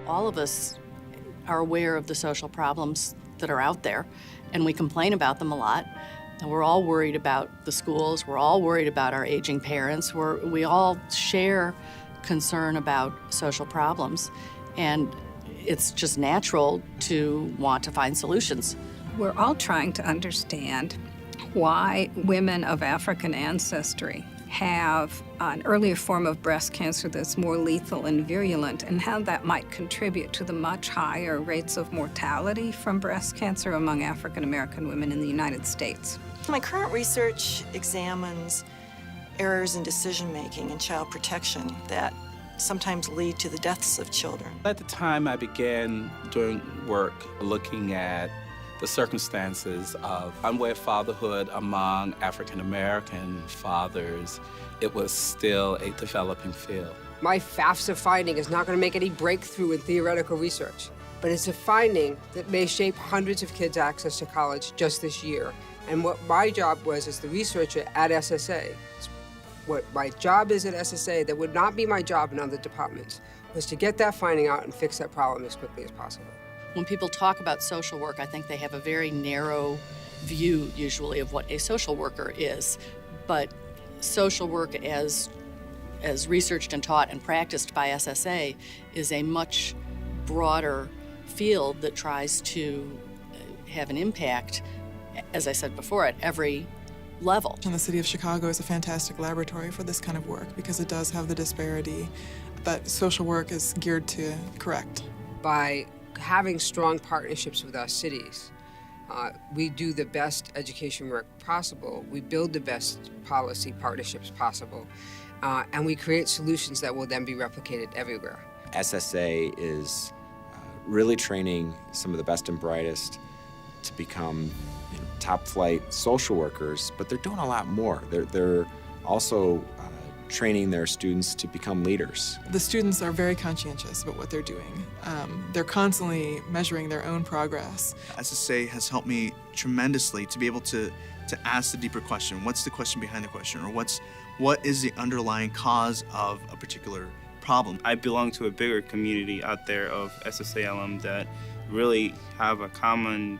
All of us are aware of the social problems that are out there, and we complain about them a lot. And we're all worried about the schools. We're all worried about our aging parents. We all share concern about social problems, and it's just natural to want to find solutions. We're all trying to understand why women of African ancestry have an earlier form of breast cancer that's more lethal and virulent, and how that might contribute to the much higher rates of mortality from breast cancer among African American women in the United States. My current research examines errors in decision-making and child protection that sometimes lead to the deaths of children. At the time I began doing work looking at the circumstances of unwed fatherhood among African American fathers, it was still a developing field. My FAFSA finding is not going to make any breakthrough in theoretical research, but it's a finding that may shape hundreds of kids' access to college just this year. And what my job was as the researcher at SSA, what my job is at SSA, that would not be my job in other departments, was to get that finding out and fix that problem as quickly as possible. When people talk about social work, I think they have a very narrow view, usually, of what a social worker is. But social work, as researched and taught and practiced by SSA, is a much broader field that tries to have an impact, as I said before, at every level. And the city of Chicago is a fantastic laboratory for this kind of work because it does have the disparity that social work is geared to correct. By having strong partnerships with our cities, we do the best education work possible, we build the best policy partnerships possible, and we create solutions that will then be replicated everywhere. SSA is really training some of the best and brightest to become top-flight social workers, but they're doing a lot more. They're also training their students to become leaders. The students are very conscientious about what they're doing. They're constantly measuring their own progress. SSA has helped me tremendously to be able to ask the deeper question. What's the question behind the question? Or what is the underlying cause of a particular problem? I belong to a bigger community out there of SSA alum that really have a common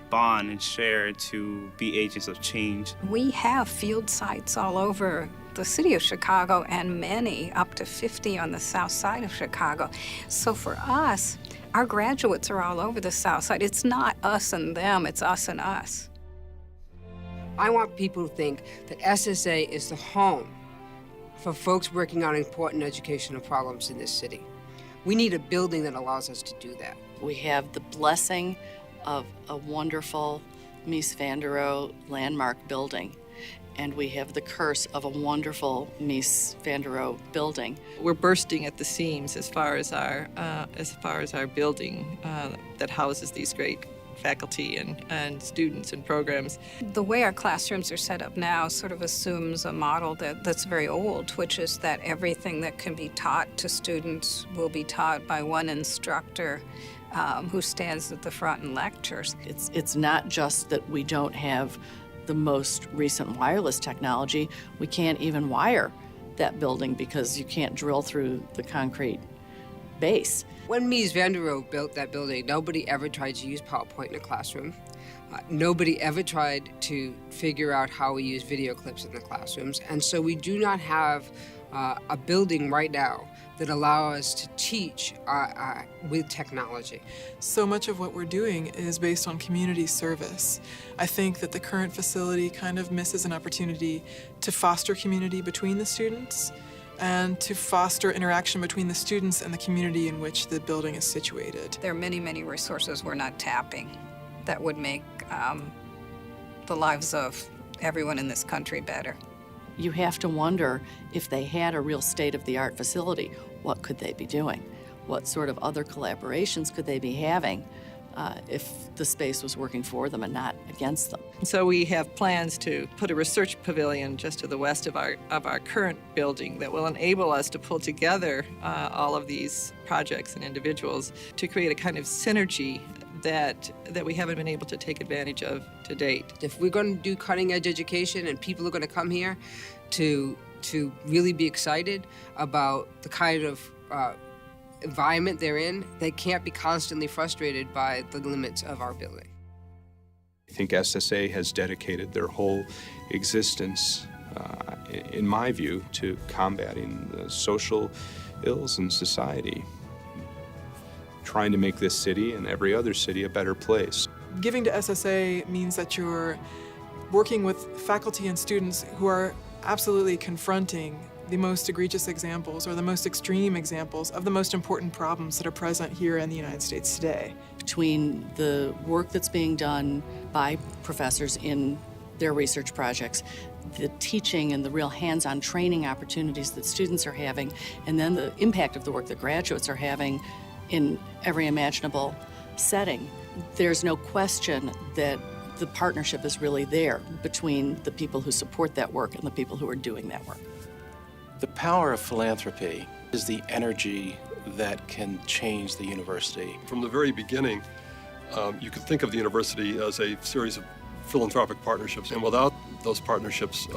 bond and share to be agents of change. We have field sites all over the city of Chicago, and many, up to 50 on the south side of Chicago. So for us, our graduates are all over the south side. It's not us and them, it's us and us. I want people to think that SSA is the home for folks working on important educational problems in this city. We need a building that allows us to do that. We have the blessing of a wonderful Mies van der Rohe landmark building, and we have the curse of a wonderful Mies van der Rohe building. We're bursting at the seams as far as our building that houses these great faculty and students and programs. The way our classrooms are set up now sort of assumes a model that's very old, which is that everything that can be taught to students will be taught by one instructor who stands at the front and lectures. It's not just that we don't have the most recent wireless technology. We can't even wire that building because you can't drill through the concrete base. When Mies van der Rohe built that building, nobody ever tried to use PowerPoint in a classroom. Nobody ever tried to figure out how we use video clips in the classrooms. And so we do not have a building right now that allow us to teach with technology. So much of what we're doing is based on community service. I think that the current facility kind of misses an opportunity to foster community between the students and to foster interaction between the students and the community in which the building is situated. There are many, many resources we're not tapping that would make the lives of everyone in this country better. You have to wonder, if they had a real state-of-the-art facility, what could they be doing? What sort of other collaborations could they be having if the space was working for them and not against them? So we have plans to put a research pavilion just to the west of our current building that will enable us to pull together all of these projects and individuals to create a kind of synergy that we haven't been able to take advantage of to date. If we're going to do cutting-edge education and people are going to come here to really be excited about the kind of environment they're in, they can't be constantly frustrated by the limits of our building. I think SSA has dedicated their whole existence, in my view, to combating the social ills in society, trying to make this city and every other city a better place. Giving to SSA means that you're working with faculty and students who are absolutely confronting the most egregious examples or the most extreme examples of the most important problems that are present here in the United States today. Between the work that's being done by professors in their research projects, the teaching and the real hands-on training opportunities that students are having, and then the impact of the work that graduates are having in every imaginable setting, there's no question that the partnership is really there between the people who support that work and the people who are doing that work. The power of philanthropy is the energy that can change the university. From the very beginning, you could think of the university as a series of philanthropic partnerships, and without those partnerships,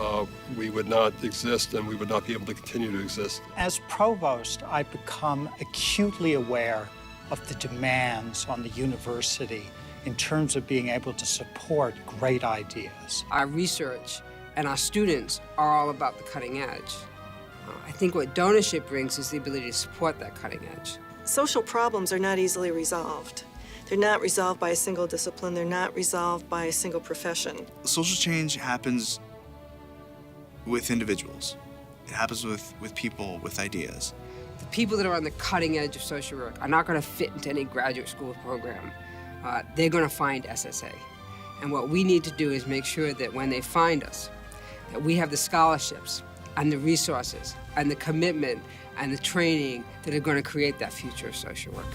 we would not exist and we would not be able to continue to exist. As provost, I've become acutely aware of the demands on the university in terms of being able to support great ideas. Our research and our students are all about the cutting edge. I think what donorship brings is the ability to support that cutting edge. Social problems are not easily resolved. They're not resolved by a single discipline. They're not resolved by a single profession. Social change happens with individuals. It happens with people, with ideas. The people that are on the cutting edge of social work are not going to fit into any graduate school program. They're going to find SSA. And what we need to do is make sure that when they find us, that we have the scholarships and the resources and the commitment and the training that are going to create that future of social work.